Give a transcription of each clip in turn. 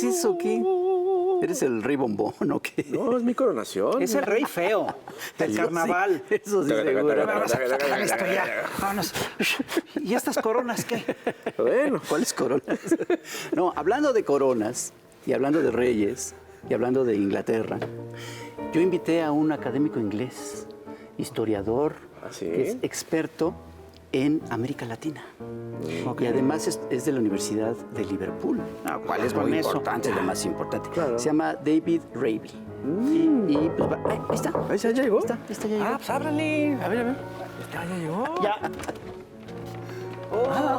es eso? ¿Qué? ¿Eres el rey bombón o qué? No, es mi coronación. Es el rey feo del carnaval. Eso sí, seguro. Vamos a sacar esto ya. Vámonos. ¿Y estas coronas qué? Bueno, ¿Cuáles coronas? No, hablando de coronas y hablando de reyes y hablando de Inglaterra, yo invité a un académico inglés, historiador, ¿Ah, sí? que es experto en América Latina. Y además es de la Universidad de Liverpool. ¿Cuál es muy con eso? importante, la más importante. Claro. Se llama David Raby. Y pues ahí está. ¿Ahí ya llegó? Ahí está, ya llegó. Pues ábrale. A ver. ¿Ya llegó? Ya.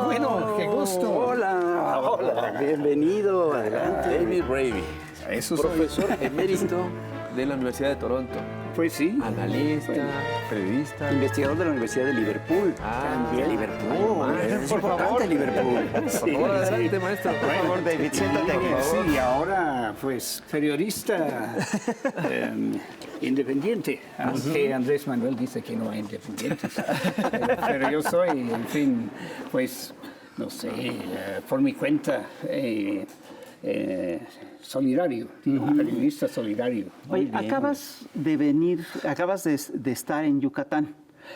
Bueno, qué gusto. Hola. Bienvenido, adelante. David Raby, Eso soy. profesor emérito de la Universidad de Toronto. Pues sí. Analista, periodista. Investigador de la Universidad de Liverpool. También. Liverpool. Es Por importante favor. Liverpool. Por favor, adelante, maestro. Por favor, David, siéntate aquí. Sí, ahora, pues, periodista independiente. Aunque Andrés Manuel dice que no hay independientes. Pero yo soy, en fin, pues, no sé, por mi cuenta, solidario, periodista solidario. Oye, acabas de estar en Yucatán,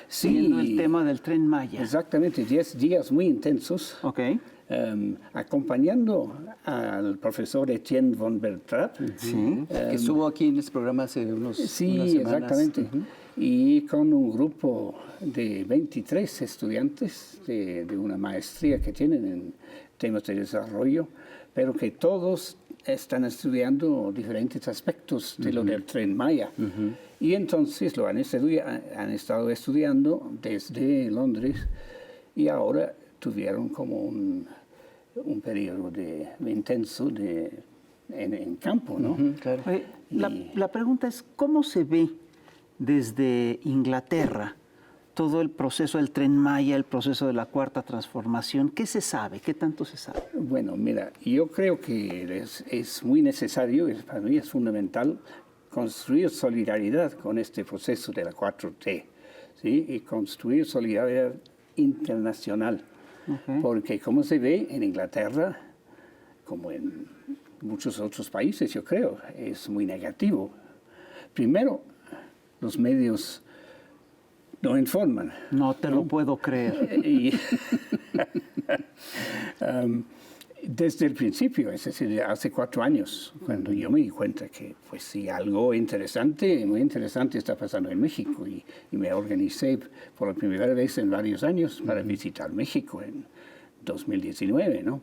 Sí. siguiendo el tema del Tren Maya. Exactamente, 10 días muy intensos. Ok. Acompañando al profesor Etienne von Bertrap. Que estuvo aquí en este programa hace unas Sí, semanas. exactamente. Y con un grupo de 23 estudiantes de una maestría que tienen en temas de desarrollo, pero que todos están estudiando diferentes aspectos de lo del Tren Maya. Y entonces lo han estado estudiando desde Londres y ahora tuvieron como un periodo intenso en campo, ¿no? Claro. Oye, la pregunta es, ¿cómo se ve desde Inglaterra todo el proceso del Tren Maya, el proceso de la Cuarta Transformación? ¿Qué se sabe? ¿Qué tanto se sabe? Bueno, mira, yo creo que es muy necesario, para mí es fundamental, construir solidaridad con este proceso de la 4T, ¿sí? Y construir solidaridad internacional. Porque como se ve en Inglaterra, como en muchos otros países, yo creo, es muy negativo. Primero, los medios no informan. No te lo puedo creer. Y, desde el principio, es decir, hace 4 años, cuando yo me di cuenta que, pues sí, algo interesante, muy interesante está pasando en México y me organicé por la primera vez en varios años para visitar México en 2019, ¿no?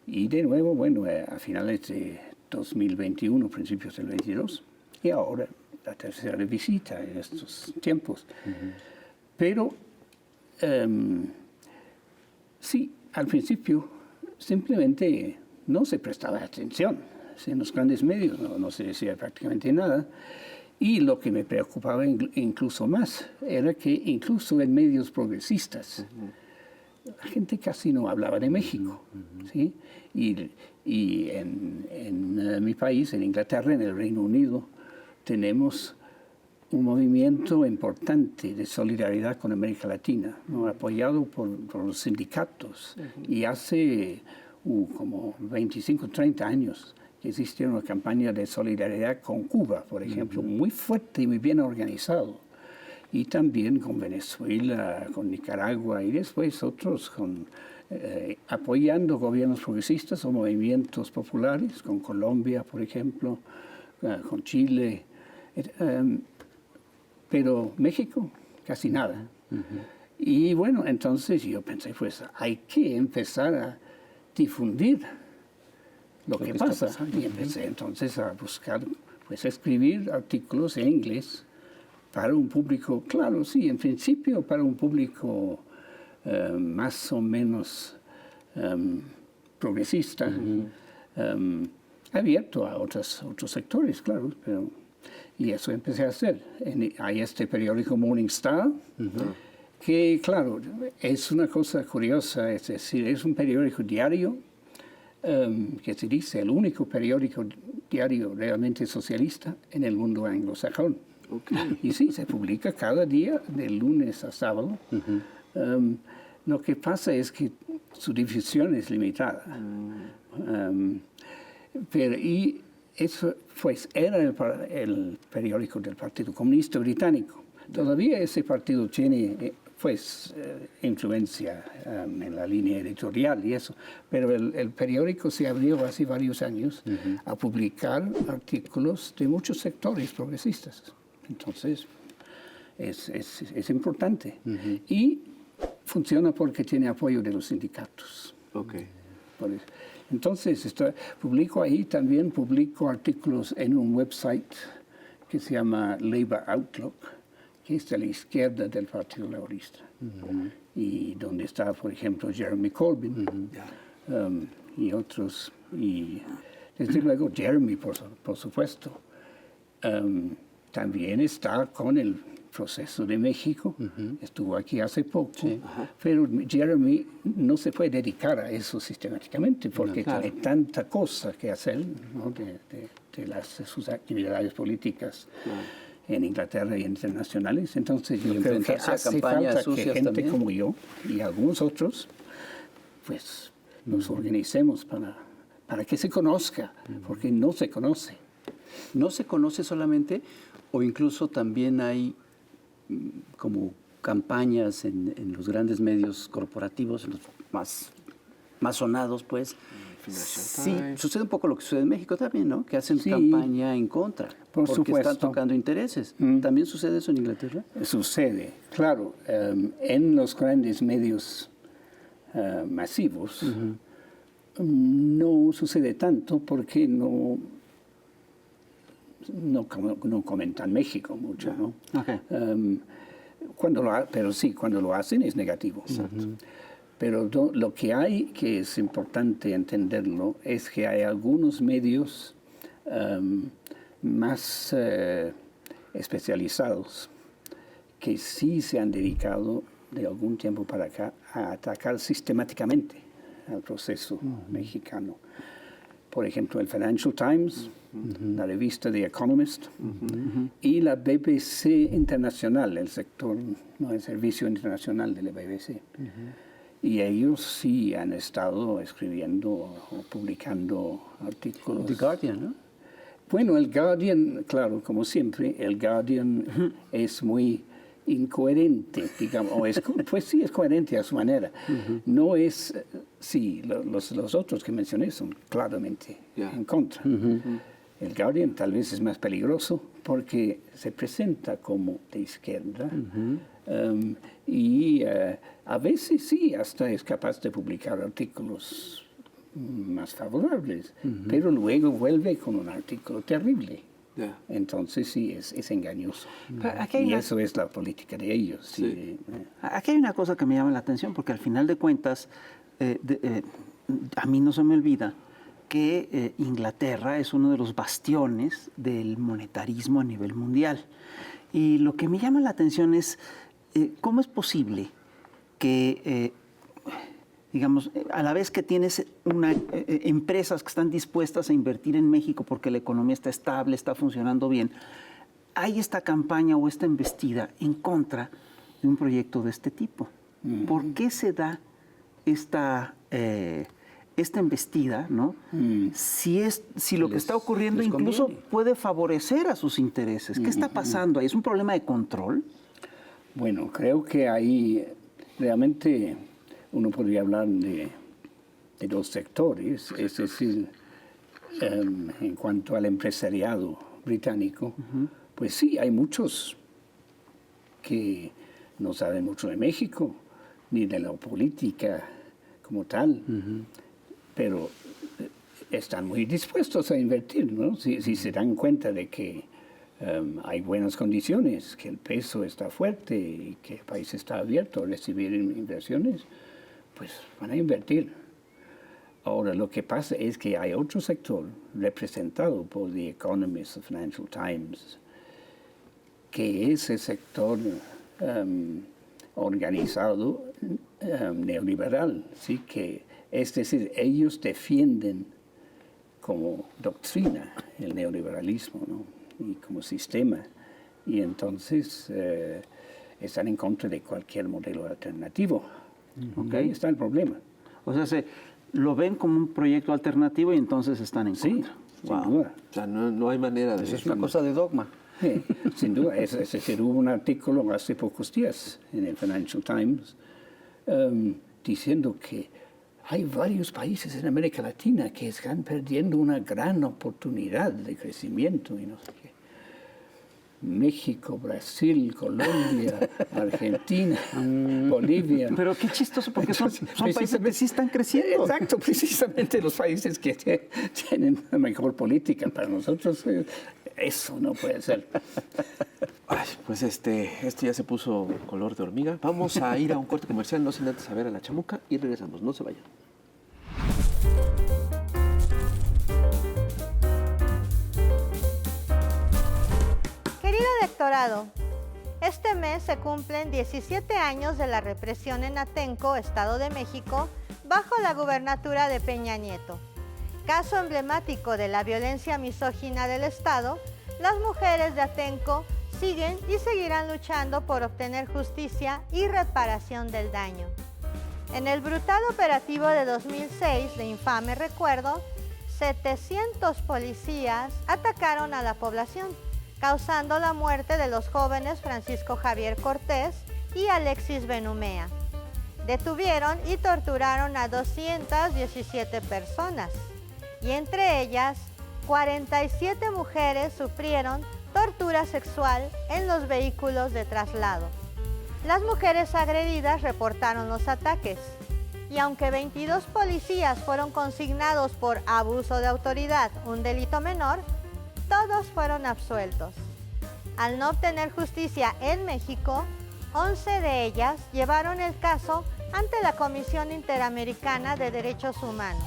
Y de nuevo, bueno, a finales de 2021, principios del 22, y ahora la tercera visita en estos tiempos. Pero sí, al principio simplemente no se prestaba atención. En los grandes medios no se decía prácticamente nada. Y lo que me preocupaba incluso más era que incluso en medios progresistas la gente casi no hablaba de México. ¿Sí? Y en mi país, en Inglaterra, en el Reino Unido, tenemos un movimiento importante de solidaridad con América Latina, ¿no? Apoyado por los sindicatos. Y hace como 25, 30 años que existe una campaña de solidaridad con Cuba, por ejemplo, muy fuerte y muy bien organizado. Y también con Venezuela, con Nicaragua y después otros apoyando gobiernos progresistas o movimientos populares, con Colombia, por ejemplo, con Chile. Pero México, casi nada. Y bueno, entonces yo pensé, pues hay que empezar a difundir lo que pasa. Y empecé entonces a buscar, pues escribir artículos en inglés para un público, claro, sí, en principio para un público más o menos progresista, abierto a otros sectores, claro, pero... Y eso empecé a hacer. Hay este periódico Morning Star, que, claro, es una cosa curiosa, es decir, es un periódico diario, que se dice el único periódico diario realmente socialista en el mundo anglosajón. Y sí, se publica cada día, de lunes a sábado. Lo que pasa es que su difusión es limitada. Y eso pues, era el periódico del Partido Comunista Británico. Todavía ese partido tiene pues, influencia en la línea editorial y eso, pero el periódico se abrió hace varios años a publicar artículos de muchos sectores progresistas. Entonces, es importante. Y funciona porque tiene apoyo de los sindicatos. Okay. Entonces, publico ahí, también publico artículos en un website que se llama Labour Outlook, que es de la izquierda del Partido Laborista. Y donde está, por ejemplo, Jeremy Corbyn y otros. Y desde luego Jeremy, por supuesto. También está con el proceso de México, estuvo aquí hace poco, pero Jeremy no se puede dedicar a eso sistemáticamente porque tiene tanta cosa que hacer, ¿no? de sus actividades políticas en Inglaterra y internacionales. Entonces yo creo que hace falta que gente también, como yo y algunos otros, pues nos organicemos para que se conozca, porque no se conoce. No se conoce solamente, o incluso también hay como campañas en los grandes medios corporativos, los más sonados, pues. Sí, sucede un poco lo que sucede en México también, ¿no? Que hacen campaña en contra, porque están tocando intereses. ¿También sucede eso en Inglaterra? Sucede, claro. En los grandes medios masivos no sucede tanto porque no comentan México mucho, ¿no? Okay. Pero sí, cuando lo hacen es negativo. Pero lo que hay, que es importante entenderlo, es que hay algunos medios más especializados que sí se han dedicado de algún tiempo para acá a atacar sistemáticamente al proceso mexicano. Por ejemplo, el Financial Times, la revista The Economist y la BBC Internacional, el servicio internacional de la BBC. Y ellos sí han estado escribiendo o publicando artículos. The Guardian, ¿no? Bueno, el Guardian, claro, como siempre, el Guardian es muy incoherente, digamos, pues sí, es coherente a su manera. No es, sí, los otros que mencioné son claramente en contra. El Guardian tal vez es más peligroso porque se presenta como de izquierda y a veces sí, hasta es capaz de publicar artículos más favorables, pero luego vuelve con un artículo terrible. Entonces sí, es engañoso. Y eso es la política de ellos. Sí. Aquí hay una cosa que me llama la atención, porque al final de cuentas, a mí no se me olvida que Inglaterra es uno de los bastiones del monetarismo a nivel mundial. Y lo que me llama la atención es cómo es posible que, digamos, a la vez que tienes empresas que están dispuestas a invertir en México porque la economía está estable, está funcionando bien, hay esta campaña o esta embestida en contra de un proyecto de este tipo. ¿Por qué se da esta embestida, ¿no? Si lo que está ocurriendo incluso puede favorecer a sus intereses. ¿Qué está pasando ahí? ¿Es un problema de control? Bueno, creo que ahí realmente uno podría hablar de dos sectores, es decir, en cuanto al empresariado británico, pues sí, hay muchos que no saben mucho de México, ni de la política como tal, pero están muy dispuestos a invertir, ¿no? Si se dan cuenta de que hay buenas condiciones, que el peso está fuerte y que el país está abierto a recibir inversiones, pues van a invertir. Ahora, lo que pasa es que hay otro sector representado por The Economist, The Financial Times, que es el sector organizado neoliberal, ¿sí? Que, es decir, ellos defienden como doctrina el neoliberalismo, ¿no? Y como sistema, y entonces están en contra de cualquier modelo alternativo. Ahí está el problema. O sea, lo ven como un proyecto alternativo y entonces están en Sí, contra. sin Wow. duda. O sea, no hay manera de... Eso es una cosa de dogma. Sí, sin duda. Es decir, hubo un artículo hace pocos días en el Financial Times diciendo que hay varios países en América Latina que están perdiendo una gran oportunidad de crecimiento y no sé qué. México, Brasil, Colombia, Argentina, Bolivia. Pero qué chistoso, porque son países que sí están creciendo. Exacto, precisamente los países que tienen la mejor política. Para nosotros eso no puede ser. Ay, pues esto ya se puso color de hormiga. Vamos a ir a un corte comercial, no sin antes saber a la chamuca y regresamos. No se vayan. Querido electorado, este mes se cumplen 17 años de la represión en Atenco, Estado de México, bajo la gubernatura de Peña Nieto. Caso emblemático de la violencia misógina del Estado, las mujeres de Atenco siguen y seguirán luchando por obtener justicia y reparación del daño. En el brutal operativo de 2006 de infame recuerdo, 700 policías atacaron a la población, causando la muerte de los jóvenes Francisco Javier Cortés y Alexis Benumea. Detuvieron y torturaron a 217 personas, y entre ellas, 47 mujeres sufrieron tortura sexual en los vehículos de traslado. Las mujeres agredidas reportaron los ataques, y aunque 22 policías fueron consignados por abuso de autoridad, un delito menor, todos fueron absueltos. Al no obtener justicia en México, 11 de ellas llevaron el caso ante la Comisión Interamericana de Derechos Humanos.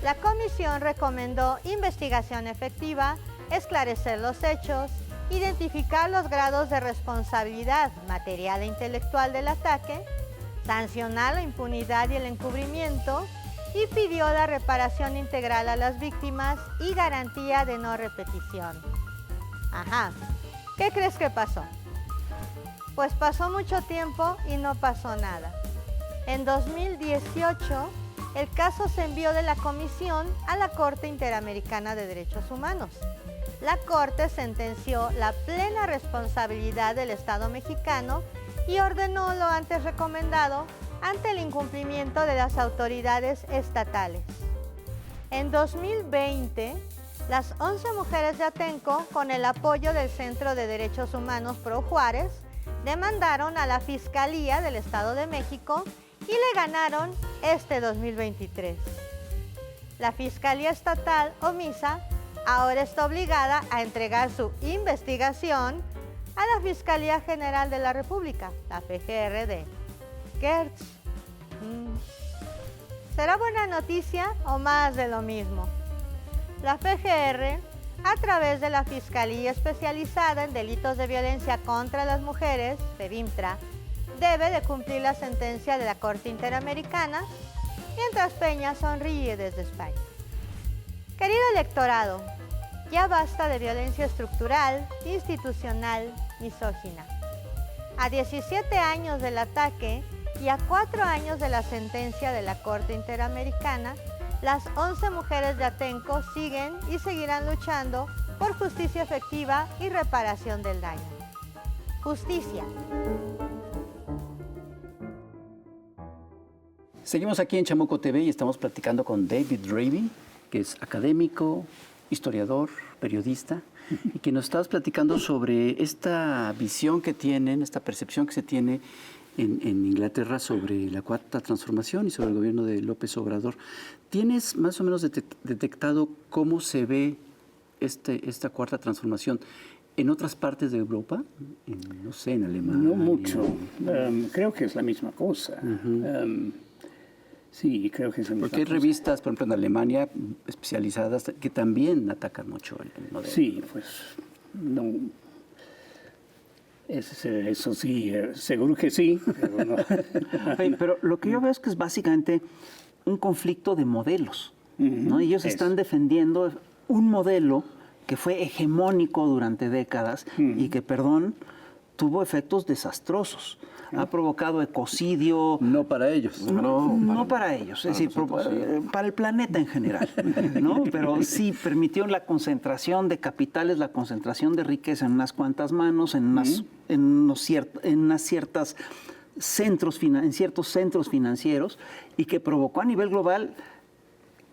La comisión recomendó investigación efectiva, esclarecer los hechos, identificar los grados de responsabilidad material e intelectual del ataque, sancionar la impunidad y el encubrimiento, y pidió la reparación integral a las víctimas y garantía de no repetición. Ajá, ¿qué crees que pasó? Pues pasó mucho tiempo y no pasó nada. En 2018, el caso se envió de la Comisión a la Corte Interamericana de Derechos Humanos. La Corte sentenció la plena responsabilidad del Estado mexicano y ordenó lo antes recomendado ante el incumplimiento de las autoridades estatales. En 2020, las 11 mujeres de Atenco, con el apoyo del Centro de Derechos Humanos Pro Juárez, demandaron a la Fiscalía del Estado de México y le ganaron este 2023. La Fiscalía Estatal omisa ahora está obligada a entregar su investigación a la Fiscalía General de la República, la FGRD. Gertz. ¿Será buena noticia o más de lo mismo? La FGR, a través de la Fiscalía Especializada en Delitos de Violencia contra las Mujeres, FEBIMTRA, debe de cumplir la sentencia de la Corte Interamericana, mientras Peña sonríe desde España. Querido electorado, ya basta de violencia estructural, institucional, misógina. A 17 años del ataque y a 4 años de la sentencia de la Corte Interamericana, las 11 mujeres de Atenco siguen y seguirán luchando por justicia efectiva y reparación del daño. Justicia. Seguimos aquí en Chamuco TV y estamos platicando con David Draby, que es académico, historiador, periodista, y que nos estabas platicando sobre esta visión que tienen, esta percepción que se tiene en Inglaterra sobre la Cuarta Transformación y sobre el gobierno de López Obrador. ¿Tienes más o menos detectado cómo se ve esta Cuarta Transformación en otras partes de Europa? No sé, en Alemania. No mucho. Creo que es la misma cosa. Sí, creo que es la misma Porque hay cosa. revistas, por ejemplo, en Alemania, especializadas, que también atacan mucho el modelo. Sí, pues no. Eso sí, seguro que sí, pero no. Oye, pero lo que yo veo es que es básicamente un conflicto de modelos, ¿no? Ellos están defendiendo un modelo que fue hegemónico durante décadas y que, perdón, tuvo efectos desastrosos. ha provocado ecocidio. No para ellos. No para ellos, es decir, para el planeta en general, ¿no? Pero sí permitió la concentración de capitales, la concentración de riqueza en unas cuantas manos, en ciertos centros financieros, y que provocó a nivel global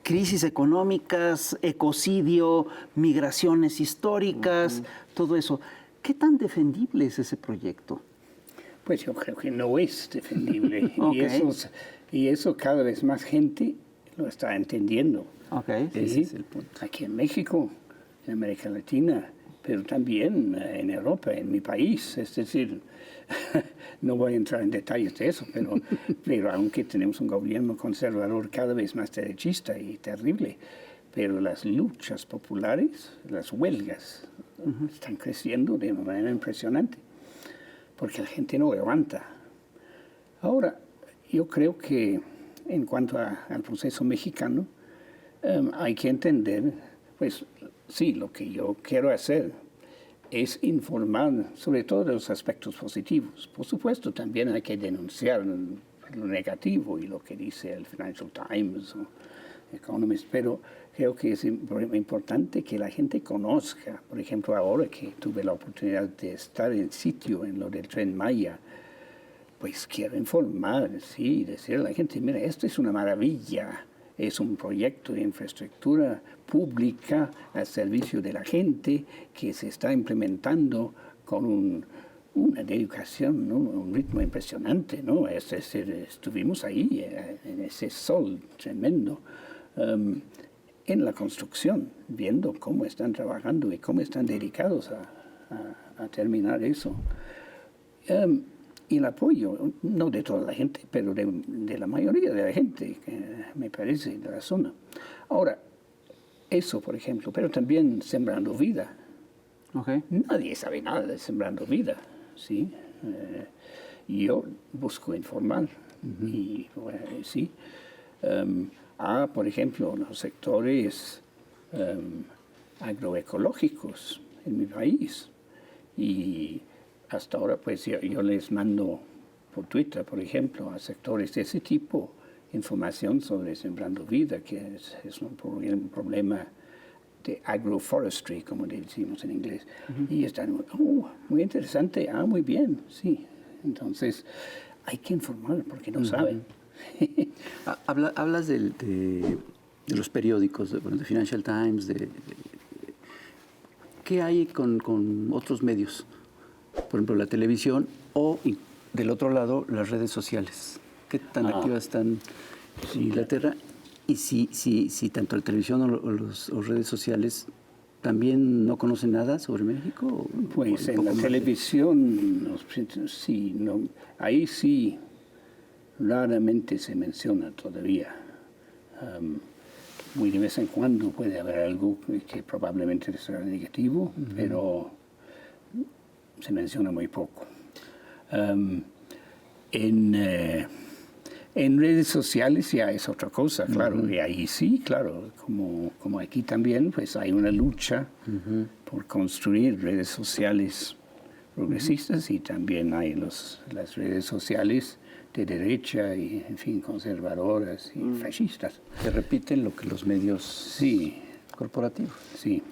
crisis económicas, ecocidio, migraciones históricas, todo eso. ¿Qué tan defendible es ese proyecto? Pues yo creo que no es defendible. Okay. y eso cada vez más gente lo está entendiendo. Okay. Sí, Ese es el punto. Aquí en México, en América Latina, pero también en Europa, en mi país. Es decir, no voy a entrar en detalles de eso, pero aunque tenemos un gobierno conservador cada vez más derechista y terrible, pero las luchas populares, las huelgas, están creciendo de una manera impresionante, porque la gente no aguanta. Ahora, yo creo que en cuanto al proceso mexicano, hay que entender, pues sí, lo que yo quiero hacer es informar sobre todo de los aspectos positivos. Por supuesto, también hay que denunciar lo negativo y lo que dice el Financial Times o Economist, pero creo que es importante que la gente conozca. Por ejemplo, ahora que tuve la oportunidad de estar en sitio en lo del Tren Maya, pues quiero informar, sí, decirle a la gente, mira, esto es una maravilla. Es un proyecto de infraestructura pública al servicio de la gente que se está implementando con una dedicación, ¿no? Un ritmo impresionante, ¿no? Es decir, estuvimos ahí en ese sol tremendo, en la construcción, viendo cómo están trabajando y cómo están dedicados a terminar eso. Y el apoyo, no de toda la gente, pero de la mayoría de la gente, me parece, de la zona. Ahora, eso, por ejemplo, pero también Sembrando Vida. Okay. Nadie sabe nada de Sembrando Vida, ¿sí? Yo busco informar, y sí. Por ejemplo, los sectores agroecológicos en mi país. Y hasta ahora, pues yo les mando por Twitter, por ejemplo, a sectores de ese tipo información sobre Sembrando Vida, que es un problema de agroforestry, como decimos en inglés. Y están, muy interesante, muy bien, sí. Entonces, hay que informar porque no saben. Hablas de los periódicos, de Financial Times, ¿qué hay con otros medios? Por ejemplo, la televisión o, del otro lado, las redes sociales. ¿Qué tan activas están en Inglaterra? Y si tanto la televisión o las redes sociales también no conocen nada sobre México. Pues en la televisión, sí, no, ahí sí raramente se menciona todavía. Muy de vez en cuando puede haber algo que probablemente será negativo, pero se menciona muy poco. En redes sociales ya es otra cosa, claro, y ahí sí, claro, como aquí también, pues hay una lucha por construir redes sociales progresistas y también hay las redes sociales de derecha y, en fin, conservadoras y fascistas. Que repiten lo que los medios corporativos. Sí.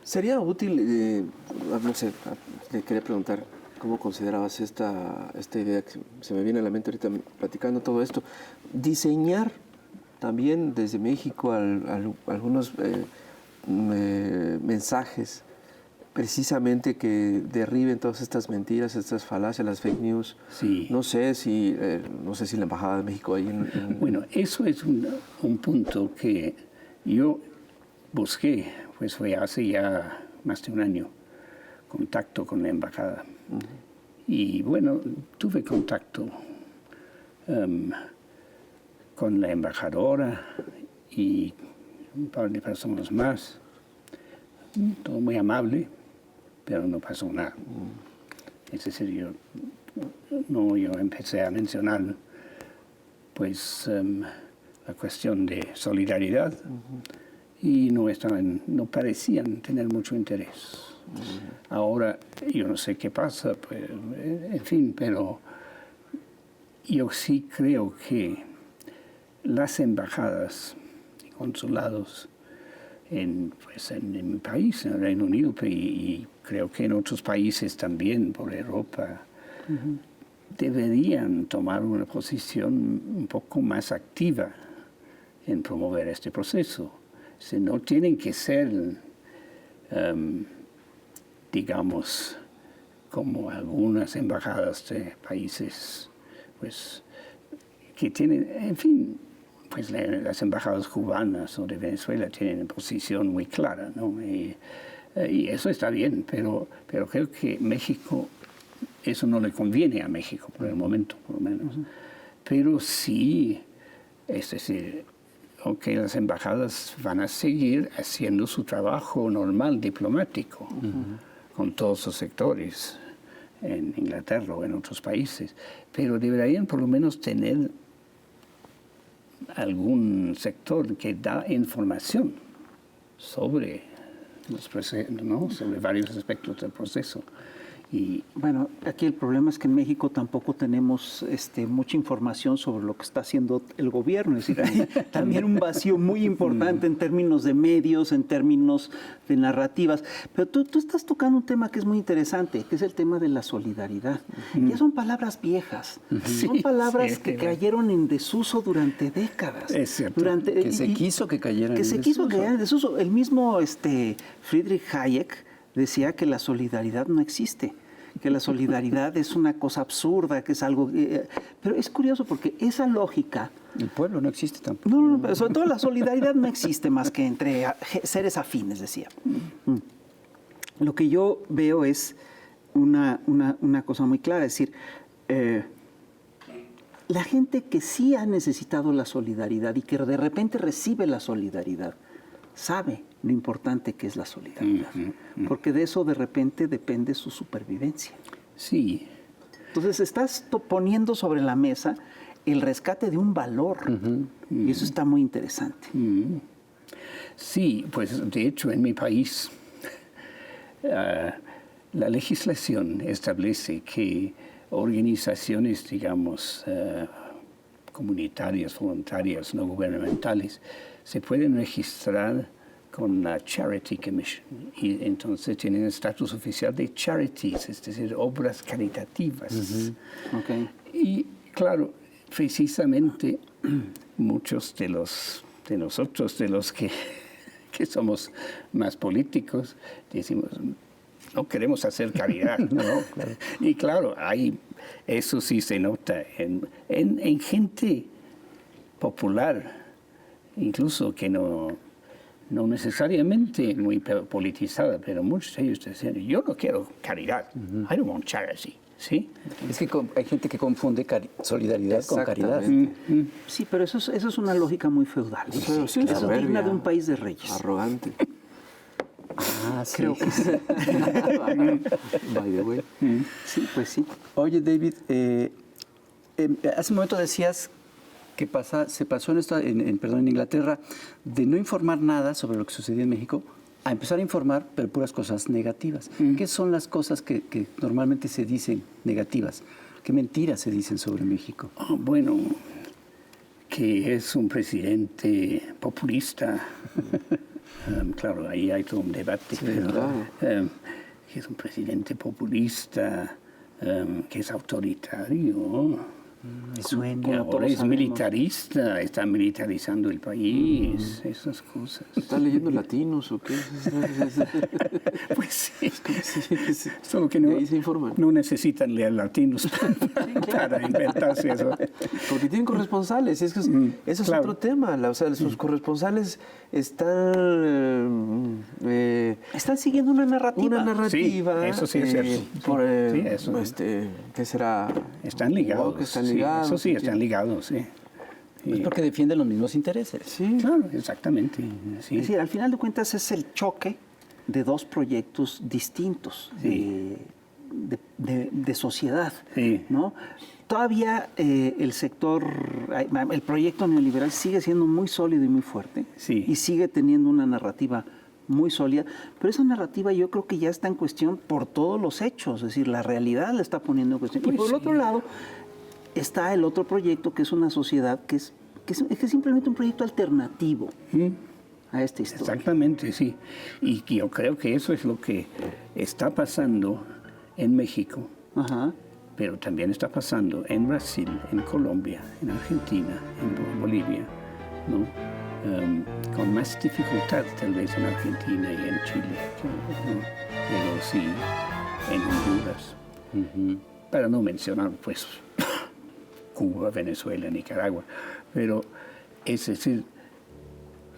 Sería útil, no sé, le quería preguntar cómo considerabas esta idea que se me viene a la mente ahorita platicando todo esto, diseñar también desde México algunos mensajes precisamente que derriben todas estas mentiras, estas falacias, las fake news. Sí. No sé si la Embajada de México ahí Bueno, eso es un punto que yo busqué, pues fue hace ya más de un año, contacto con la embajada. Y bueno, tuve contacto con la embajadora y un par de personas más. Todo muy amable, pero no pasó nada. Es decir, yo empecé a mencionar pues la cuestión de solidaridad y no parecían tener mucho interés. Ahora, yo no sé qué pasa, pues, en fin, pero yo sí creo que las embajadas y consulados en mi país, en el Reino Unido, y creo que en otros países también, por Europa, deberían tomar una posición un poco más activa en promover este proceso. No tienen que ser, digamos, como algunas embajadas de países, pues, que tienen, en fin, pues las embajadas cubanas o de Venezuela tienen una posición muy clara, ¿no? Y eso está bien, pero creo que México, eso no le conviene a México por el momento, por lo menos. Pero sí, es decir, aunque las embajadas van a seguir haciendo su trabajo normal diplomático con todos los sectores en Inglaterra o en otros países, pero deberían por lo menos tener algún sector que da información sobre los procesos, ¿no? Sobre varios aspectos del proceso. Y bueno, aquí el problema es que en México tampoco tenemos mucha información sobre lo que está haciendo el gobierno. Es decir, hay también un vacío muy importante en términos de medios, en términos de narrativas. Pero tú estás tocando un tema que es muy interesante, que es el tema de la solidaridad. Ya son palabras viejas, son palabras que cayeron en desuso durante décadas. Es cierto. Que se quiso que cayeran en desuso. El mismo Friedrich Hayek decía que la solidaridad no existe, que la solidaridad es una cosa absurda, que es algo... pero es curioso porque esa lógica... El pueblo no existe tampoco. No, pero sobre todo la solidaridad no existe más que entre seres afines, decía. Lo que yo veo es una cosa muy clara, es decir, la gente que sí ha necesitado la solidaridad y que de repente recibe la solidaridad, sabe lo importante que es la solidaridad, porque de eso de repente depende su supervivencia. sí, Entonces estás poniendo sobre la mesa el rescate de un valor, y eso está muy interesante. sí, pues de hecho en mi país la legislación establece que organizaciones, digamos, comunitarias, voluntarias, no gubernamentales, se pueden registrar con la Charity Commission y entonces tienen estatus oficial de charities, es decir, obras caritativas. Okay. Y claro, precisamente muchos de nosotros, de los que somos más políticos, decimos, no queremos hacer caridad, ¿no? Y claro, eso sí se nota en gente popular, incluso que no necesariamente muy politizada, pero muchos de ellos dicen, yo no quiero caridad, I don't want charity, ¿sí? Es que hay gente que confunde solidaridad con caridad. Sí, pero eso es una lógica muy feudal. Eso es digna de un país de reyes. Arrogante. Ah, sí. Creo que sí. By the way. Sí, pues sí. Oye, David, hace un momento decías que se pasó en Inglaterra de no informar nada sobre lo que sucedía en México a empezar a informar, pero puras cosas negativas. ¿Qué son las cosas que normalmente se dicen negativas? ¿Qué mentiras se dicen sobre México? Bueno, que es un presidente populista. Claro, ahí hay todo un debate, pero que es un presidente populista, que es autoritario. Que ahora es militarista, está militarizando el país, esas cosas. ¿Estás leyendo latinos o qué? Pues sí, solo que no necesitan leer latinos para inventarse eso. Porque tienen corresponsales, eso es claro. otro tema. O sea, sus corresponsales están siguiendo una narrativa. Sí, eso sí es cierto. Sí, eso. ¿Qué será? Están ligados. Están ligados. Eso sí, están ligados, sí. Es porque defienden los mismos intereses. Sí. Claro, exactamente. Sí. Es decir, al final de cuentas es el choque de dos proyectos distintos de sociedad, Sí. ¿no? Todavía el proyecto neoliberal sigue siendo muy sólido y muy fuerte, Sí. y sigue teniendo una narrativa muy sólida, pero esa narrativa yo creo que ya está en cuestión por todos los hechos, es decir, la realidad la está poniendo en cuestión. Y por el otro lado está el otro proyecto, que es una sociedad que es simplemente un proyecto alternativo a esta historia. Exactamente, sí. Y yo creo que eso es lo que está pasando en México, Ajá. pero también está pasando en Brasil, en Colombia, en Argentina, en Bolivia, ¿no? Con más dificultad tal vez en Argentina y en Chile, ¿no? Pero sí en Honduras. Para no mencionar, pues, Cuba, Venezuela, Nicaragua. Pero es decir,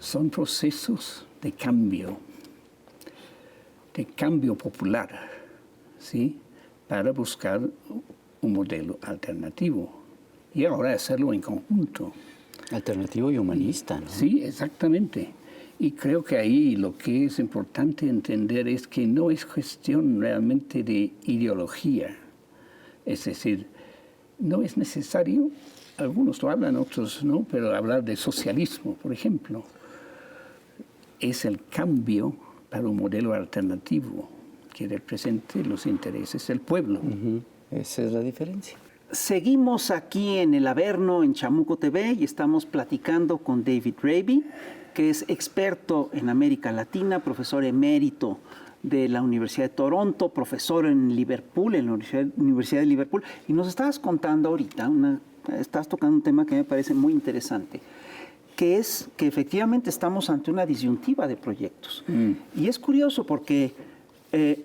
son procesos de cambio popular, ¿sí? Para buscar un modelo alternativo y ahora hacerlo en conjunto. Alternativo y humanista, ¿no? Sí, exactamente. Y creo que ahí lo que es importante entender es que no es cuestión realmente de ideología. Es decir, no es necesario, algunos lo hablan, otros no, pero hablar de socialismo, por ejemplo, es el cambio para un modelo alternativo que represente los intereses del pueblo. Esa es la diferencia. Seguimos aquí en El Averno, en Chamuco TV, y estamos platicando con David Raby, que es experto en América Latina, profesor emérito de la Universidad de Toronto, profesor en Liverpool, en la Universidad de Liverpool, y nos estabas contando ahorita, estás tocando un tema que me parece muy interesante, que es que efectivamente estamos ante una disyuntiva de proyectos. Y es curioso porque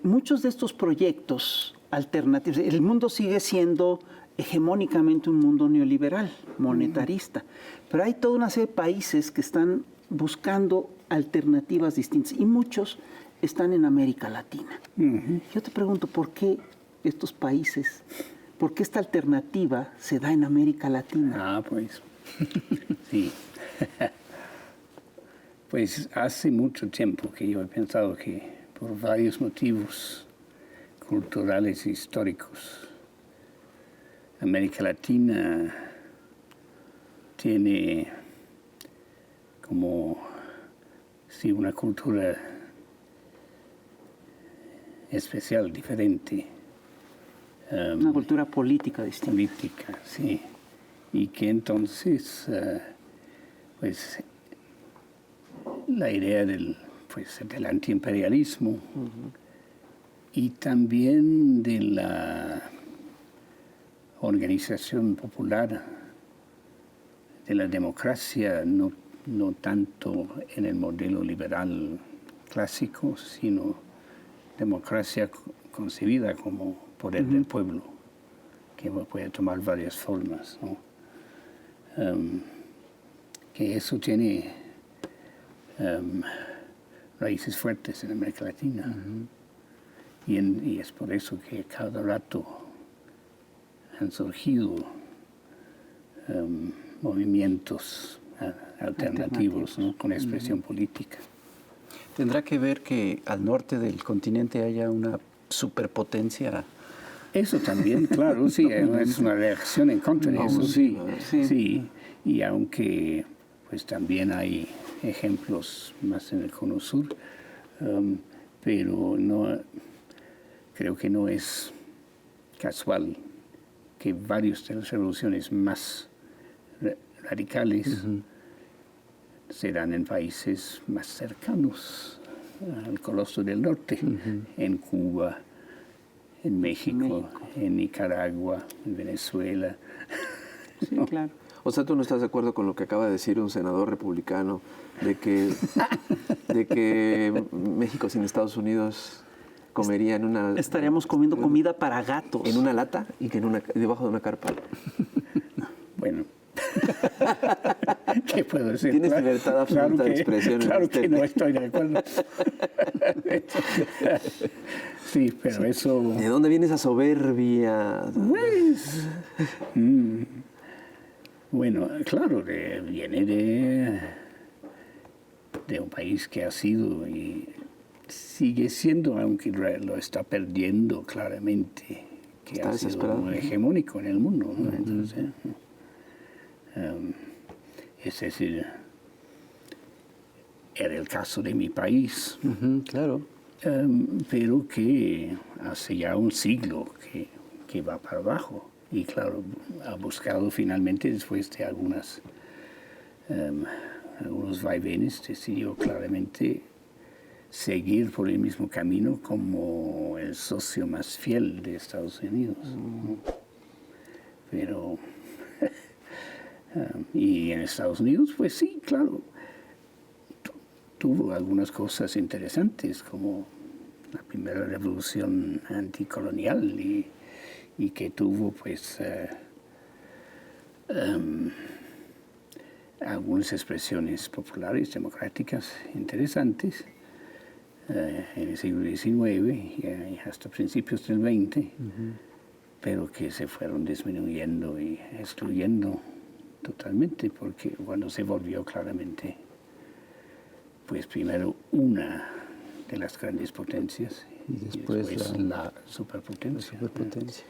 muchos de estos proyectos alternativos, el mundo sigue siendo hegemónicamente un mundo neoliberal, monetarista, pero hay toda una serie de países que están buscando alternativas distintas y muchos están en América Latina. Yo te pregunto, ¿por qué estos países, por qué esta alternativa se da en América Latina? Ah, pues, sí. Pues hace mucho tiempo que yo he pensado que por varios motivos culturales e históricos, América Latina tiene como, sí, una cultura especial, diferente. Una cultura política distinta. Política, sí. Y que entonces, pues, la idea del antiimperialismo y también de la organización popular, de la democracia, no tanto en el modelo liberal clásico, sino democracia concebida como poder del pueblo, que puede tomar varias formas, ¿no? Que eso tiene raíces fuertes en América Latina. Y es por eso que cada rato han surgido movimientos alternativos, ¿no? Con expresión política. ¿Tendrá que ver que al norte del continente haya una superpotencia? Eso también, claro, sí, es una reacción en contra de eso, sí. Y aunque pues también hay ejemplos más en el Cono Sur, pero no, creo que no es casual que varias de las revoluciones más radicales se dan en países más cercanos al Coloso del Norte, en Cuba, en México, en Nicaragua, en Venezuela. Sí, claro. O sea, ¿tú no estás de acuerdo con lo que acaba de decir un senador republicano de que México sin Estados Unidos comería en una... Estaríamos comiendo comida para gatos. En una lata y que debajo de una carpa. Bueno, ¿qué puedo decir? Tienes libertad absoluta de expresión. Claro que no estoy de acuerdo. Sí, pero eso... ¿De dónde viene esa soberbia? Pues, bueno, claro, viene de un país que ha sido y sigue siendo, aunque lo está perdiendo claramente, que Está ha sido desesperado. muy hegemónico en el mundo, ¿no? Entonces, es decir, era el caso de mi país, Claro. pero que hace ya un siglo que va para abajo. Y claro, ha buscado finalmente, después de algunos vaivenes, decidió claramente seguir por el mismo camino como el socio más fiel de Estados Unidos. Pero, y en Estados Unidos, pues sí, claro, tuvo algunas cosas interesantes, como la primera revolución anticolonial y que tuvo, pues, algunas expresiones populares, democráticas, interesantes en el siglo XIX y hasta principios del XX, pero que se fueron disminuyendo y excluyendo totalmente, porque cuando se volvió claramente, pues primero una de las grandes potencias Y después la superpotencia. Superpotencia.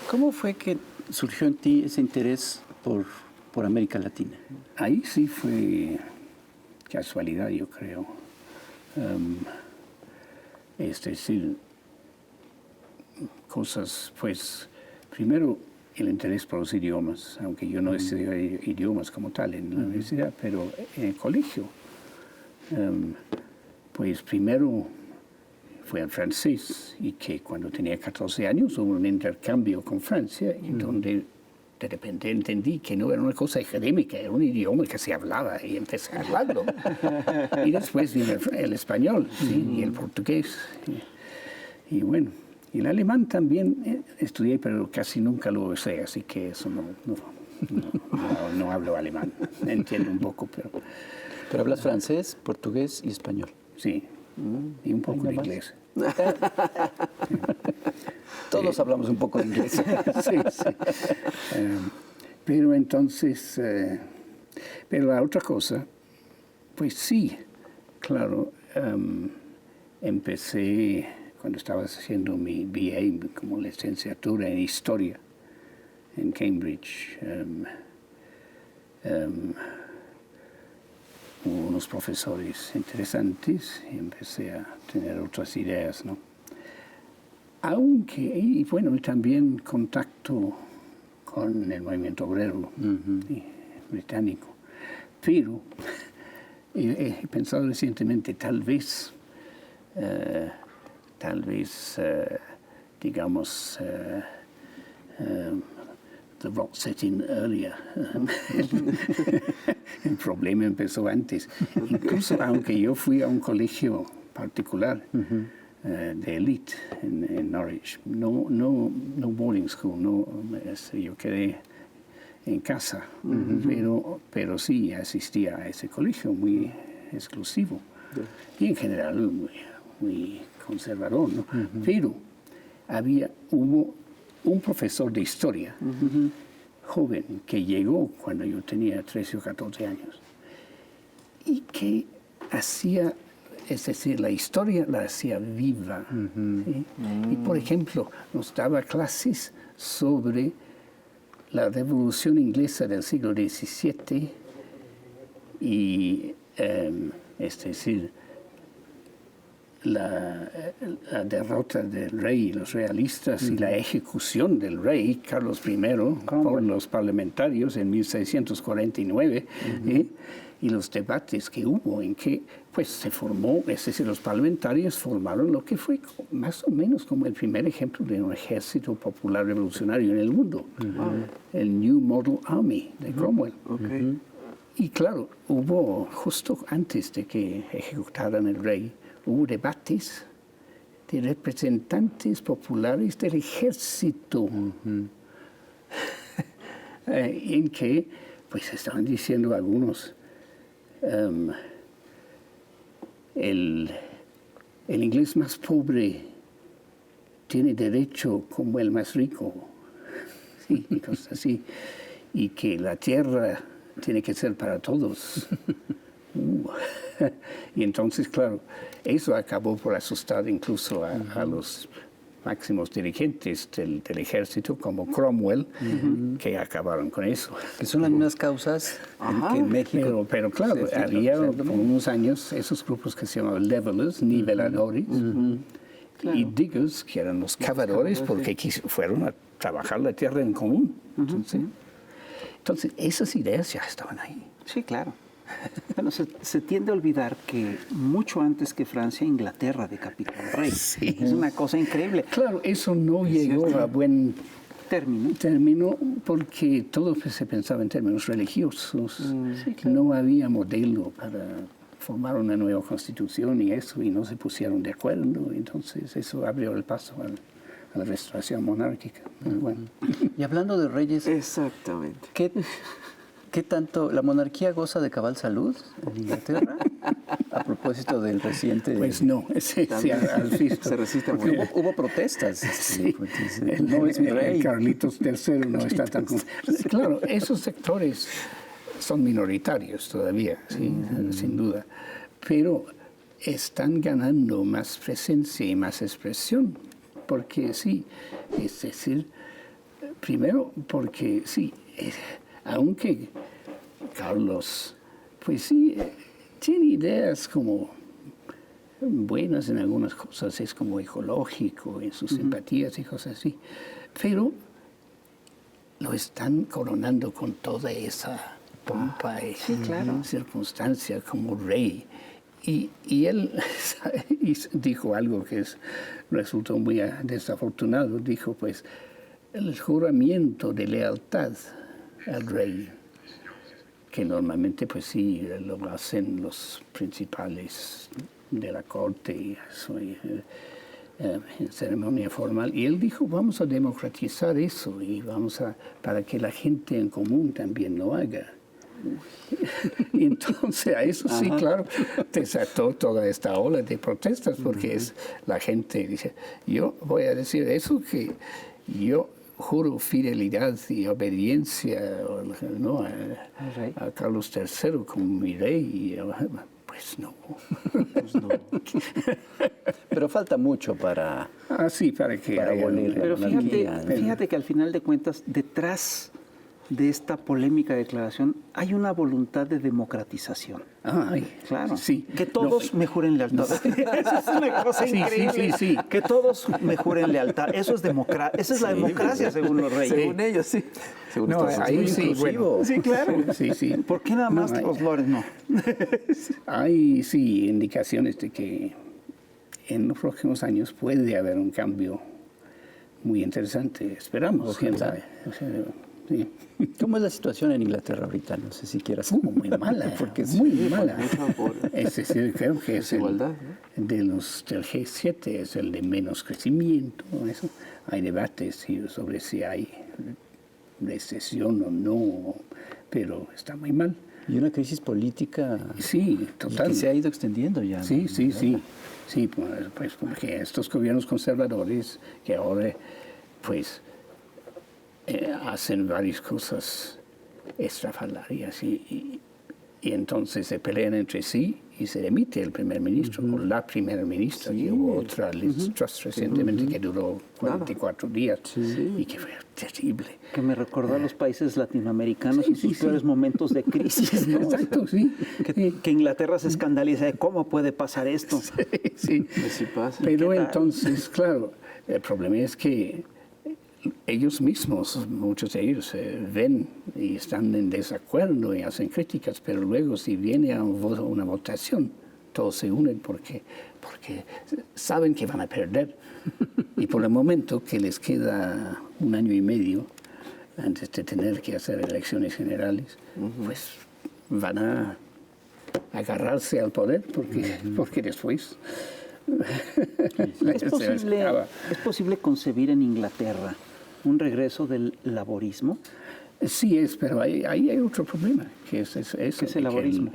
¿Cómo fue que surgió en ti ese interés por América Latina? Ahí sí fue casualidad, yo creo. Es decir, cosas, pues, primero el interés por los idiomas, aunque yo no estudié idiomas como tal en la universidad, pero en el colegio, pues primero fue el francés, y que cuando tenía 14 años hubo un intercambio con Francia, y donde de repente entendí que no era una cosa académica, era un idioma que se hablaba, y empecé a hablarlo. Y después vino el español, ¿sí? Y el portugués, y bueno, y el alemán también estudié, pero casi nunca lo usé, así que eso no hablo alemán, entiendo un poco, pero Pero hablas francés, portugués y español. sí, y un poco de nada más. inglés. Todos hablamos un poco de inglés. Sí, sí. Pero entonces, pero la otra cosa, pues sí, claro, empecé cuando estaba haciendo mi BA como licenciatura en historia en Cambridge. Hubo unos profesores interesantes y empecé a tener otras ideas, ¿no? Aunque, y bueno, también contacto con el movimiento obrero británico. Pero he pensado recientemente, tal vez, digamos, the rot set in earlier. El problema empezó antes. Incluso aunque yo fui a un colegio particular, de élite en Norwich, no boarding school, yo quedé en casa, pero sí asistía a ese colegio muy exclusivo y en general muy conservador, ¿no? Pero hubo un profesor de historia joven que llegó cuando yo tenía 13 o 14 años y que hacía, es decir, la historia la hacía viva. ¿Sí? Y, por ejemplo, nos daba clases sobre la Revolución Inglesa del siglo XVII y, es decir, la derrota del rey, los realistas, y la ejecución del rey Carlos I por los parlamentarios en 1649, y los debates que hubo en que pues se formó, es decir, los parlamentarios formaron lo que fue más o menos como el primer ejemplo de un ejército popular revolucionario en el mundo, el New Model Army de Cromwell. Y claro, hubo, justo antes de que ejecutaran el rey, hubo debates de representantes populares del ejército, en que pues estaban diciendo algunos, el inglés más pobre tiene derecho como el más rico, sí, y cosas así, y que la tierra tiene que ser para todos. Y entonces, claro, eso acabó por asustar incluso a los máximos dirigentes del ejército, como Cromwell, que acabaron con eso. Que son las mismas causas que en México. Pero claro, había por unos años esos grupos que se llamaban levelers, niveladores, y diggers, que eran los cavadores, porque fueron a trabajar la tierra en común. Entonces, esas ideas ya estaban ahí. Sí, claro. Bueno, se tiende a olvidar que mucho antes que Francia, Inglaterra decapitó al rey. Sí. Es una cosa increíble. Claro, eso no llegó a buen término porque todo se pensaba en términos religiosos. No había modelo para formar una nueva constitución y eso, y no se pusieron de acuerdo. Entonces, eso abrió el paso a la restauración monárquica. Pero bueno. Y hablando de reyes, Exactamente. ¿qué tanto la monarquía goza de cabal salud en Inglaterra? A propósito del reciente... Pues no, sí, Se resiste a morir. Hubo protestas. Sí. No es mi rey. Carlitos III no está tan... Claro, esos sectores son minoritarios todavía, sí, sin duda, pero están ganando más presencia y más expresión, porque sí, es decir, primero porque sí, aunque Carlos, pues sí, tiene ideas como buenas en algunas cosas, es como ecológico en sus simpatías y cosas así, pero lo están coronando con toda esa pompa y circunstancia como rey. Y él dijo algo que resultó muy desafortunado, dijo pues el juramento de lealtad al rey, que normalmente pues sí lo hacen los principales de la corte y eso, en ceremonia formal, y él dijo vamos a democratizar eso y para que la gente en común también lo haga. Y entonces a eso sí, claro, desató toda esta ola de protestas porque la gente dice, yo voy a decir eso que yo juro fidelidad y obediencia, ¿no? a Carlos III como mi rey. Pues no. Pero falta mucho para abolir la Pero monarquía, fíjate que al final de cuentas, detrás de esta polémica declaración hay una voluntad de democratización. Ay, claro. Sí. Que todos me juren lealtad. Esa es una cosa increíble. Sí. Que todos me juren lealtad. Eso es esa es la democracia, según los reyes. Según ellos, sí. Según No, Estados ahí Unidos. sí, bueno. Sí, claro. Sí. ¿Por qué nada más los lores no? Hay, sí, indicaciones de que en los próximos años puede haber un cambio muy interesante. Esperamos, quién sabe. O sea, sí. ¿Cómo es la situación en Inglaterra ahorita? No sé si quieras. Muy mala, Porque muy mala. mucho Es decir, creo que es desigualdad, del G7, es el de menos crecimiento. Eso. Hay debates sobre si hay recesión o no, pero está muy mal. Y una crisis política Sí, total. que se ha ido extendiendo ya. Sí, ¿no? sí, pues porque estos gobiernos conservadores que ahora pues hacen varias cosas estrafalarias y entonces se pelean entre sí y se demite el primer ministro o la primera ministra, que hubo otra Liz Truss recientemente que duró 44 días y que fue terrible. Que me recordó a los países latinoamericanos en sus peores momentos de crisis, ¿no? Exacto, sí. Que Inglaterra se escandaliza de cómo puede pasar esto. Sí. Así pasa. Pero entonces, claro, el problema es que ellos mismos, muchos de ellos, ven y están en desacuerdo y hacen críticas, pero luego si viene a una votación, todos se unen porque saben que van a perder. Y por el momento que les queda 1 año y medio antes de tener que hacer elecciones generales, pues van a agarrarse al poder porque después ¿Es posible concebir en Inglaterra un regreso del laborismo? Sí es, pero ahí hay otro problema, que es eso. ¿Qué es el laborismo?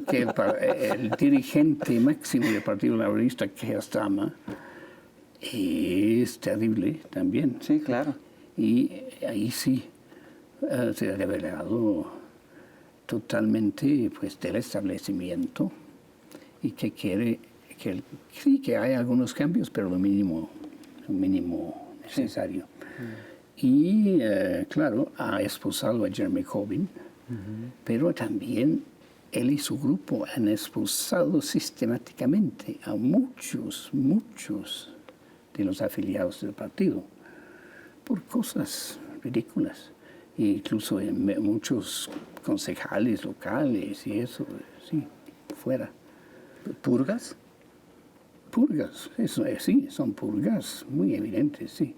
Que el dirigente máximo del Partido Laborista, Keir Starmer, es terrible también. Sí, claro. Y ahí sí se ha revelado totalmente pues, del establecimiento y que quiere que hay algunos cambios, pero lo mínimo un mínimo necesario. Y, claro, ha expulsado a Jeremy Corbyn, pero también él y su grupo han expulsado sistemáticamente a muchos de los afiliados del partido por cosas ridículas. E incluso muchos concejales locales y eso, sí, fuera. ¿Purgas? Purgas, eso sí, son purgas muy evidentes, sí.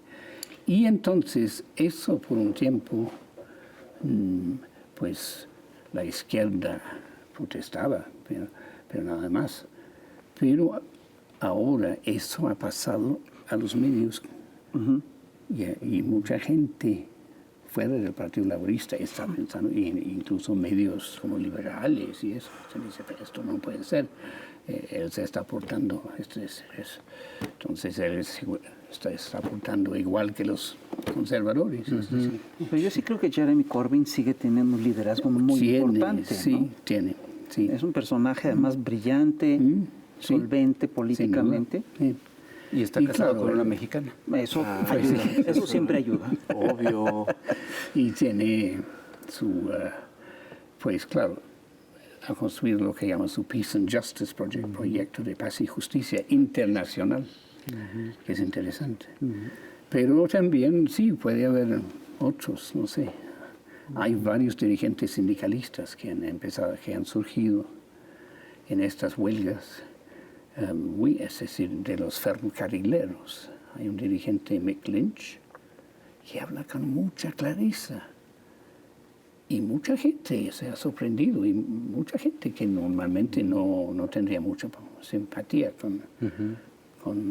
Y entonces eso por un tiempo, pues la izquierda protestaba, pero nada más. Pero ahora eso ha pasado a los medios y mucha gente fuera del Partido Laborista está pensando, incluso medios como liberales y eso, se dice, pero esto no puede ser. Él se está portando, entonces él está portando igual que los conservadores. Pero yo sí creo que Jeremy Corbyn sigue teniendo un liderazgo muy importante. Sí, ¿no? tiene. Sí. Es un personaje además brillante, solvente políticamente. Sí. Y está casado con una mexicana. Eso ayuda, eso siempre ayuda. Obvio. Y tiene su, pues claro, a construir lo que llama su Peace and Justice Project, proyecto de paz y justicia internacional, que es interesante. Pero también, sí, puede haber otros, no sé. Hay varios dirigentes sindicalistas que han surgido en estas huelgas. Es decir, de los ferrocarrileros. Hay un dirigente, Mick Lynch, que habla con mucha clareza. Y mucha gente se ha sorprendido, y mucha gente que normalmente no tendría mucha simpatía con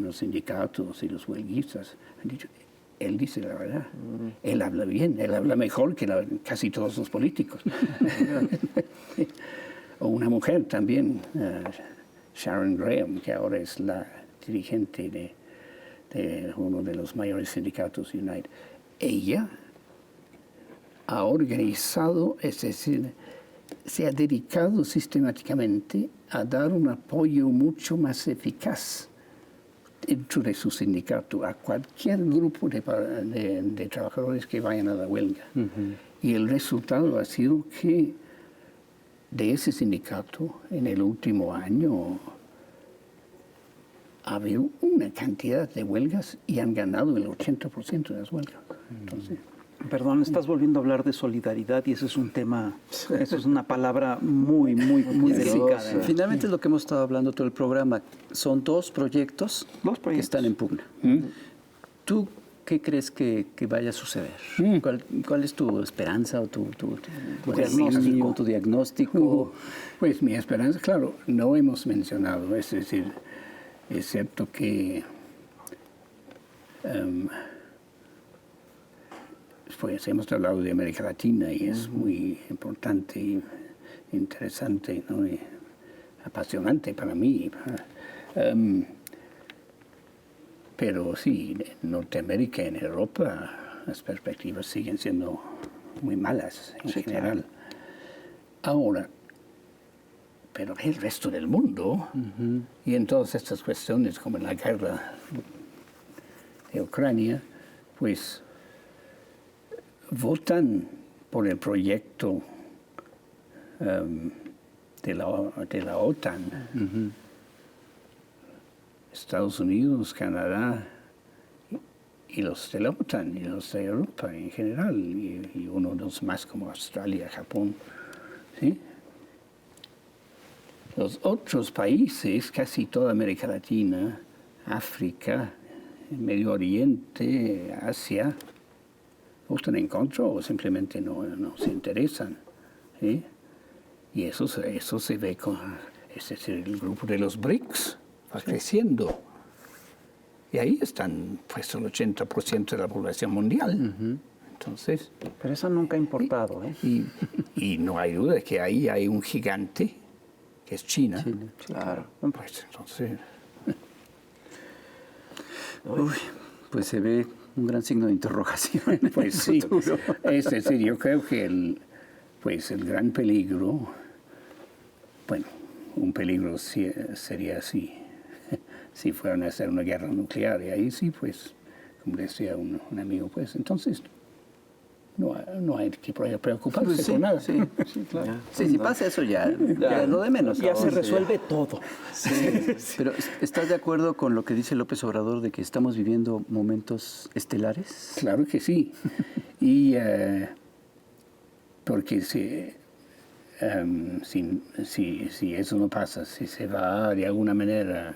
los sindicatos y los huelguistas, han dicho, él dice la verdad. Él habla bien, él habla mejor que casi todos los políticos. O una mujer también, Sharon Graham, que ahora es la dirigente de uno de los mayores sindicatos, Unite. Ella ha organizado, es decir, se ha dedicado sistemáticamente a dar un apoyo mucho más eficaz dentro de su sindicato a cualquier grupo de trabajadores que vayan a la huelga. Y el resultado ha sido que de ese sindicato, en el último año, ha habido una cantidad de huelgas y han ganado el 80% de las huelgas. Entonces, perdón, estás volviendo a hablar de solidaridad y eso es un tema, eso es una palabra muy delicada. Finalmente es lo que hemos estado hablando todo el programa. Son dos proyectos que están en pugna. ¿Tú qué crees que vaya a suceder? ¿Cuál es tu esperanza o tu diagnóstico? Pues mi esperanza, claro, no hemos mencionado, es decir, excepto que pues hemos hablado de América Latina y es muy importante y interesante, ¿no? Y apasionante para mí. Pero sí, en Norteamérica, en Europa, las perspectivas siguen siendo muy malas en general. Ahora, pero el resto del mundo, y en todas estas cuestiones como en la guerra de Ucrania, pues votan por el proyecto de la OTAN. Estados Unidos, Canadá y los de la OTAN y los de Europa en general, y uno de los más como Australia, Japón. ¿Sí? Los otros países, casi toda América Latina, África, Medio Oriente, Asia, votan en contra o simplemente no se interesan. ¿Sí? Y eso se ve con, es decir, el grupo de los BRICS va creciendo. Y ahí están pues el 80% de la población mundial. Entonces, pero eso nunca ha importado, ¿eh? Y no hay duda de que ahí hay un gigante, que es China. Claro. Pues entonces... Uy, pues se ve un gran signo de interrogación. Pues sí, es decir, yo creo que el gran peligro, bueno, un peligro sería así, si fueran a hacer una guerra nuclear, y ahí sí, pues como decía un amigo, pues entonces no hay que preocuparse Pues sí, por nada. sí, sí, claro. Sí, si pasa eso ya es lo de menos. Ya se Ahora, resuelve todo. Pero ¿estás de acuerdo con lo que dice López Obrador de que estamos viviendo momentos estelares? Claro que sí. Y porque si eso no pasa, si se va de alguna manera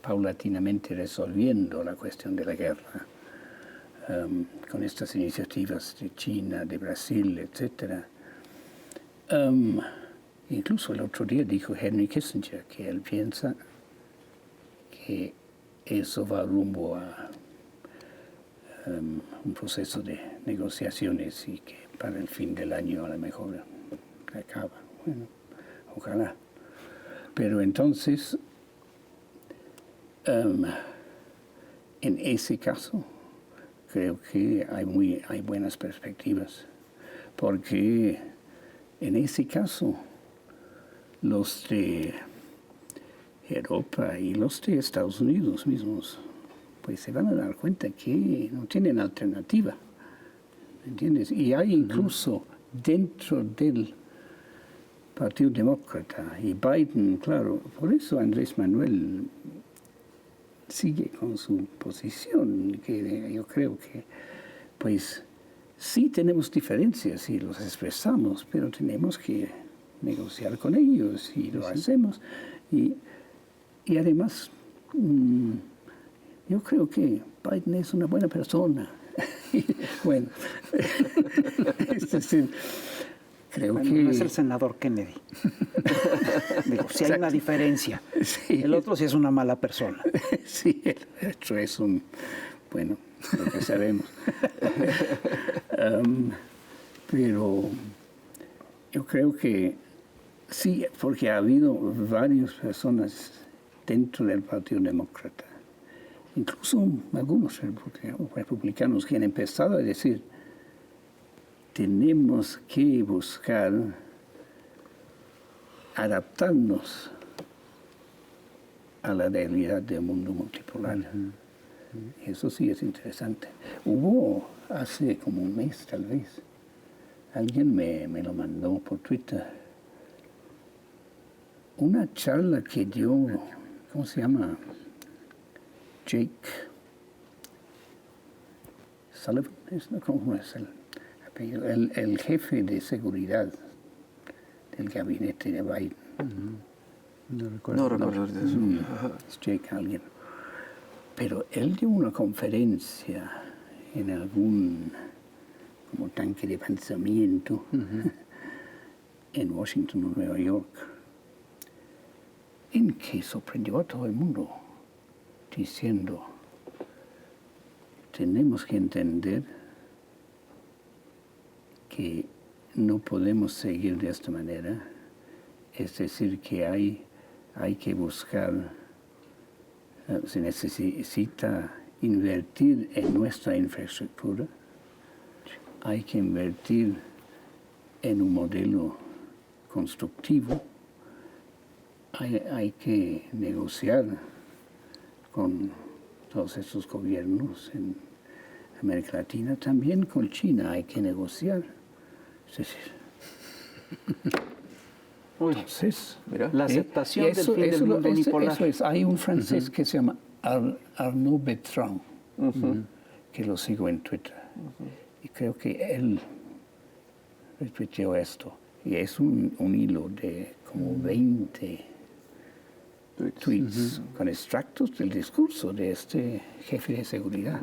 paulatinamente resolviendo la cuestión de la guerra, con estas iniciativas de China, de Brasil, etc. Incluso el otro día dijo Henry Kissinger que él piensa que eso va rumbo a un proceso de negociaciones y que para el fin del año a lo mejor acaba. Bueno, ojalá. Pero entonces, en ese caso, creo que hay buenas perspectivas, porque en ese caso los de Europa y los de Estados Unidos mismos pues se van a dar cuenta que no tienen alternativa, ¿entiendes? Y hay incluso dentro del Partido Demócrata y Biden, claro, por eso Andrés Manuel sigue con su posición, que yo creo que, pues, sí tenemos diferencias y los expresamos, pero tenemos que negociar con ellos y lo hacemos. Y además, yo creo que Biden es una buena persona. Bueno, es decir, creo que... No es el senador Kennedy. Digo, sí hay una diferencia. Sí. El otro sí es una mala persona. Sí, el otro es un... Bueno, lo que sabemos. Pero yo creo que sí, porque ha habido varias personas dentro del Partido Demócrata, incluso algunos republicanos que han empezado a decir: tenemos que buscar adaptarnos a la realidad del mundo multipolar. Eso sí es interesante. Hubo hace como un mes, tal vez, alguien me lo mandó por Twitter, una charla que dio, ¿cómo se llama? Jake Sullivan, ¿cómo es el apellido? El jefe de seguridad del gabinete de Biden. No recuerdo. No recuerdo de eso. Es Jake alguien. Pero él dio una conferencia en algún como tanque de pensamiento en Washington o Nueva York, en que sorprendió a todo el mundo diciendo: tenemos que entender que no podemos seguir de esta manera, es decir, que hay que buscar, se necesita invertir en nuestra infraestructura, hay que invertir en un modelo constructivo, hay que negociar con todos estos gobiernos en América Latina, también con China hay que negociar. Es decir, entonces, Mira. La aceptación del fin del mundo eso unipolar. es. Hay un francés que se llama Arnaud Bertrand, que lo sigo en Twitter. Y creo que él repitió esto. Y es un hilo de como 20 tweets con extractos del discurso de este jefe de seguridad.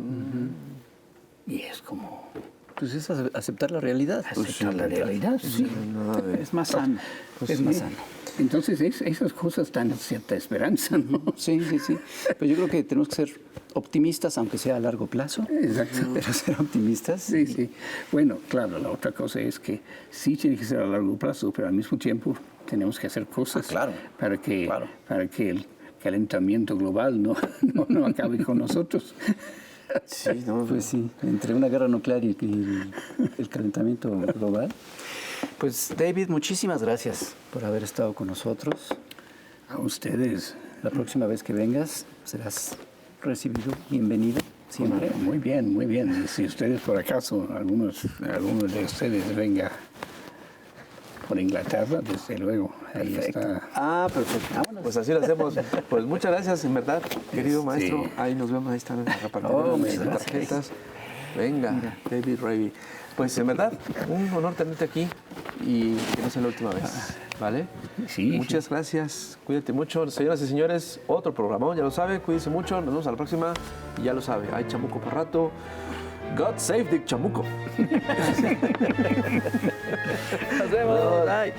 Y es como Pues es aceptar la realidad. aceptar la realidad, sí. Nada de- Es más sano. Es más sano. Entonces, esas cosas dan cierta esperanza, ¿no? Sí, sí, sí. Pero yo creo que tenemos que ser optimistas, aunque sea a largo plazo. Exacto. Pero ser optimistas. Sí, sí. Bueno, claro, la otra cosa es que sí tiene que ser a largo plazo, pero al mismo tiempo tenemos que hacer cosas claro. para que Claro. el calentamiento global no acabe con nosotros. Sí, no, Pues sí, entre una guerra nuclear y el calentamiento global. Pues David, muchísimas gracias por haber estado con nosotros. A ustedes. La próxima vez que vengas serás recibido, bienvenido. Siempre, muy bien, muy bien. Y si ustedes por acaso, algunos de ustedes venga por Inglaterra, desde luego, ahí está. Ah, perfecto. Pues así lo hacemos. Pues muchas gracias, en verdad, querido maestro. Sí. Ahí nos vemos, ahí están repartiendo las tarjetas. Venga, David Raby. Pues en verdad, un honor tenerte aquí y que no sea la última vez, ¿vale? Sí, Muchas gracias, cuídate mucho. Señoras y señores, otro programón, ya lo sabe, cuídense mucho, nos vemos a la próxima. Y ya lo sabe, hay chamuco por rato. God save the chamuco. Nos vemos. Bye.